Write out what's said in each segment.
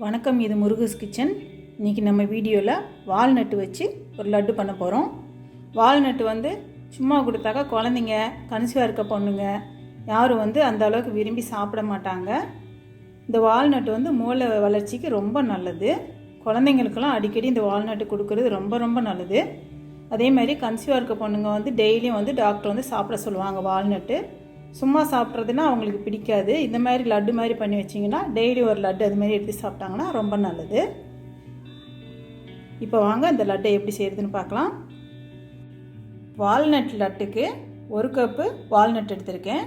வணக்கம், இது முருகஸ் கிச்சன். இன்றைக்கி நம்ம வீடியோவில் வால்நட்டு வச்சு ஒரு லட்டு பண்ண போகிறோம். வால்நட்டு வந்து சும்மா கொடுத்தாக்கா குழந்தைங்க, கன்சீவாக இருக்க பொண்ணுங்க யாரும் வந்து அந்த அளவுக்கு விரும்பி சாப்பிட மாட்டாங்க. இந்த வால்நட்டு வந்து மூளை வளர்ச்சிக்கு ரொம்ப நல்லது. குழந்தைங்களுக்கெல்லாம் அடிக்கடி இந்த வால்நட்டு கொடுக்கறது ரொம்ப ரொம்ப நல்லது. அதே மாதிரி கன்சீவாக இருக்க பொண்ணுங்க வந்து டெய்லியும் வந்து டாக்டர் வந்து சாப்பிட சொல்லுவாங்க வால்நட்டு. சும்மா சாப்பிட்றதுன்னா அவங்களுக்கு பிடிக்காது. இந்த மாதிரி லட்டு மாதிரி பண்ணி வச்சிங்கன்னா டெய்லி ஒரு லட்டு அது மாதிரி எடுத்து சாப்பிட்டாங்கன்னா ரொம்ப நல்லது. இப்போ வாங்க இந்த லட்டை எப்படி செய்கிறதுன்னு பார்க்கலாம். வால்நட் லட்டுக்கு 1 கப்பு வால்நட் எடுத்திருக்கேன்,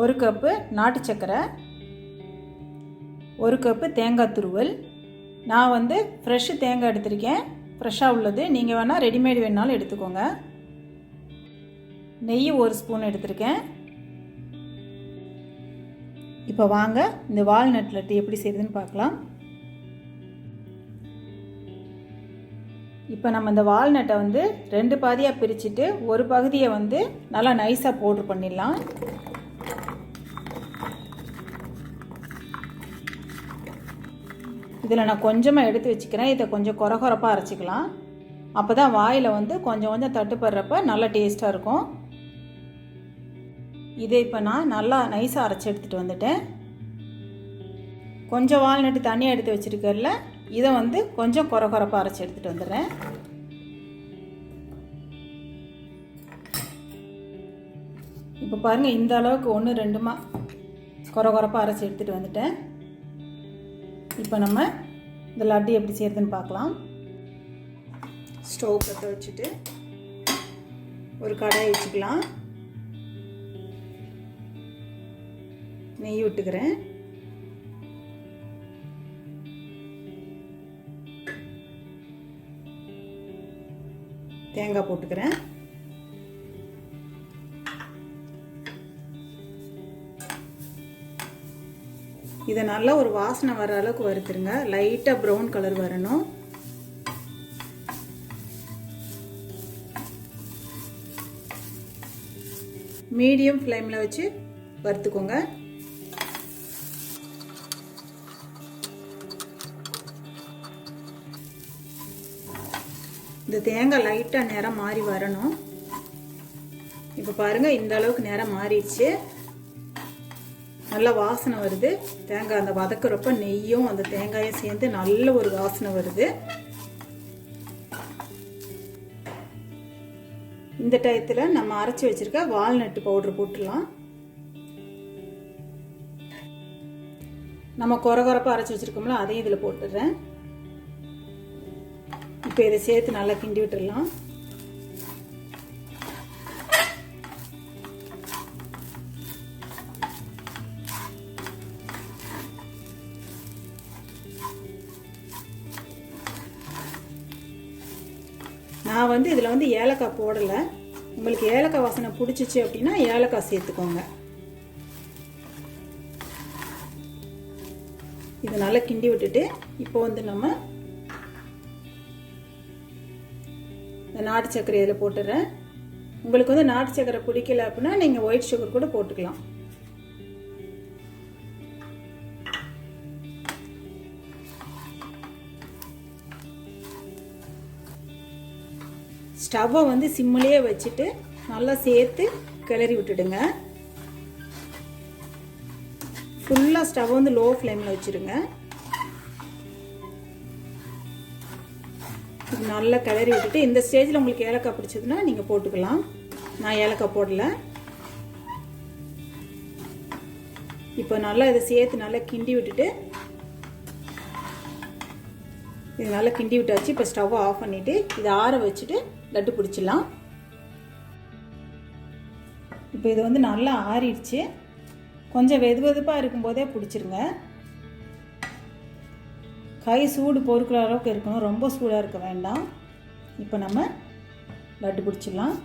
1 கப்பு நாட்டு சர்க்கரை, 1 கப்பு தேங்காய் துருவல். நான் வந்து ஃப்ரெஷ்ஷு தேங்காய் எடுத்திருக்கேன், ஃப்ரெஷ்ஷாக உள்ளது. நீங்கள் வேணால் ரெடிமேட் வேணாலும் எடுத்துக்கோங்க. நெய் 1 ஸ்பூன் எடுத்திருக்கேன். இப்போ வாங்க இந்த வால்நட் லட்டு எப்படி செய்யுதுன்னு பார்க்கலாம். இப்போ நம்ம இந்த வால்நட்டை வந்து 2 பாதியாக பிரிச்சுட்டு ஒரு பகுதியை வந்து நல்லா நைஸாக பவுட்ரு பண்ணிடலாம். இதில் நான் கொஞ்சமாக எடுத்து வச்சுக்கிறேன். இதை கொஞ்சம் கொரகொரப்பாக அரைச்சிக்கலாம். அப்போ தான் வாயில் வந்து கொஞ்சம் கொஞ்சம் தட்டுப்படுறப்ப நல்லா டேஸ்ட்டாக இருக்கும். இதை இப்போ நான் நல்லா நைஸாக அரைச்சி எடுத்துகிட்டு வந்துட்டேன். கொஞ்சம் வால்நட்டு தனியாக எடுத்து வச்சுருக்கல, இதை வந்து கொஞ்சம் கொரகொரப்பாக அரைச்சி எடுத்துகிட்டு வந்துடுறேன். இப்போ பாருங்கள், இந்த அளவுக்கு 1-2மா கொரகொரப்பாக அரைச்சி எடுத்துகிட்டு வந்துட்டேன். இப்போ நம்ம இந்த லட்டு எப்படி செய்கிறதுன்னு பார்க்கலாம். ஸ்டவ் பற்ற வச்சுட்டு ஒரு கடாய் வச்சுக்கலாம். நெய் விட்டுக்கிறேன். தேங்காய் போட்டுக்கிறேன். இதை நல்லா ஒரு வாசனை வர அளவுக்கு வறுத்துருங்க. லைட்டாக ப்ரௌன் கலர் வரணும். மீடியம் ஃப்ளேமில் வச்சு வறுத்துக்கோங்க. இந்த தேங்காய் லைட்டாக நிறம் மாறி வரணும். இப்போ பாருங்கள், இந்த அளவுக்கு நிறம் மாறிடுச்சு. நல்ல வாசனை வருது. தேங்காய் அந்த வதக்குறப்ப நெய்யும் அந்த தேங்காயும் சேர்ந்து நல்ல ஒரு வாசனை வருது. இந்த டயத்தில் நம்ம அரைச்சி வச்சிருக்க வால்நட்டு பவுடர் போட்டுடலாம். நம்ம கொரகொரப்பாக அரைச்சி வச்சிருக்கோம்ல, அதையும் இதில் போட்டுடுறேன். இப்போ இதை சேர்த்து நல்லா கிண்டி விட்டுடலாம். நான் வந்து இதில் வந்து ஏலக்காய் போடலை. உங்களுக்கு ஏலக்காய் வாசனை பிடிச்சிச்சு அப்படின்னா ஏலக்காய் சேர்த்துக்கோங்க. இதை நல்லா கிண்டி விட்டுட்டு இப்போ வந்து நம்ம இந்த நாட்டு சர்க்கரை இதில் போட்டுடுறேன். உங்களுக்கு வந்து நாட்டு சர்க்கரை பிடிக்கல அப்படின்னா நீங்கள் ஒயிட் சுகர் கூட போட்டுக்கலாம். ஸ்டவ்வை வந்து சிம்மிலேயே வச்சுட்டு நல்லா சேர்த்து கிளறி விட்டுடுங்க. ஃபுல்லாக ஸ்டவ் வந்து லோ ஃப்ளேமில் வச்சுருங்க. இது நல்லா கிளறி விட்டுட்டு இந்த ஸ்டேஜில் உங்களுக்கு ஏலக்காய் பிடிச்சதுன்னா நீங்கள் போட்டுக்கலாம். நான் ஏலக்காய் போடலை. இப்போ நல்லா இதை சேர்த்து நல்லா கிண்டி விட்டுட்டு இது நல்லா கிண்டி விட்டாச்சு. இப்போ ஸ்டவ்வை ஆஃப் பண்ணிவிட்டு இதை ஆற வச்சுட்டு லட்டு பிடிச்சிடலாம். இப்போ இது வந்து நல்லா ஆறிடுச்சு. கொஞ்சம் வெதுவெதுப்பாக இருக்கும்போதே பிடிச்சிருங்க. கை சூடு பொறுக்கிற அளவுக்கு இருக்கணும், ரொம்ப சூடாக இருக்க வேண்டாம். இப்போ நம்ம லட்டு பிடிச்சிடலாம்.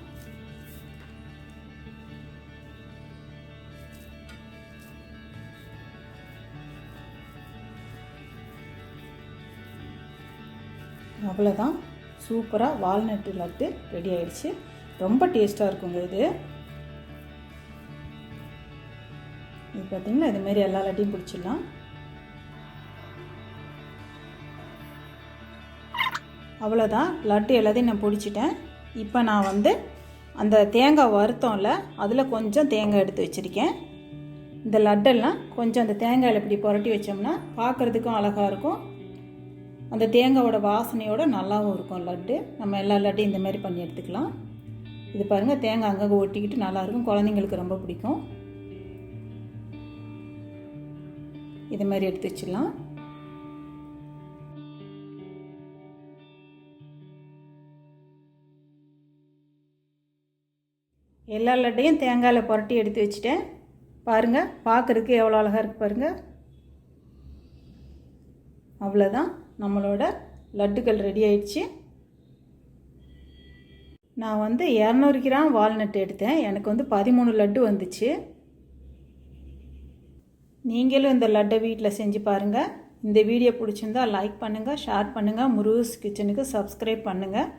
அவ்வளோதான், சூப்பராக வால்நட்டு லட்டு ரெடி ஆயிடுச்சு. ரொம்ப டேஸ்ட்டாக இருக்குங்க இது. இது பார்த்திங்கன்னா இதுமாரி எல்லா லட்டையும் பிடிச்சிடலாம். அவ்வளோதான், லட்டு எல்லாத்தையும் நான் பிடிச்சிட்டேன். இப்போ நான் வந்து அந்த தேங்காய் வறுத்தோம்ல, அதில் கொஞ்சம் தேங்காய் எடுத்து வச்சுருக்கேன். இந்த லட்டெல்லாம் கொஞ்சம் அந்த தேங்காயில் இப்படி புரட்டி வச்சோம்னா பார்க்குறதுக்கும் அழகாக இருக்கும். அந்த தேங்காயோட வாசனையோடு நல்லாவும் இருக்கும் லட்டு. நம்ம எல்லா லட்டையும் இந்த மாதிரி பண்ணி எடுத்துக்கலாம். இது பாருங்கள், தேங்காய் அங்கங்கே ஒட்டிக்கிட்டு நல்லாயிருக்கும், குழந்தைங்களுக்கு ரொம்ப பிடிக்கும். இது மாதிரி எடுத்து வச்சிடலாம். எல்லா லட்டையும் தேங்காயில் புரட்டி எடுத்து வச்சுட்டேன். பாருங்கள், பார்க்குறதுக்கு எவ்வளோ அழகாக இருக்குது பாருங்கள். அவ்வளோதான், நம்மளோட லட்டுக்கள் ரெடி ஆயிடுச்சு. நான் வந்து 200 கிராம் வால்நட் எடுத்தேன். எனக்கு வந்து 13 லட்டு வந்துச்சு. நீங்களும் இந்த லட்டை வீட்டில் செஞ்சு பாருங்கள். இந்த வீடியோ பிடிச்சிருந்தால் லைக் பண்ணுங்கள், ஷேர் பண்ணுங்கள், முருகஸ் கிச்சனுக்கு சப்ஸ்கிரைப் பண்ணுங்கள்.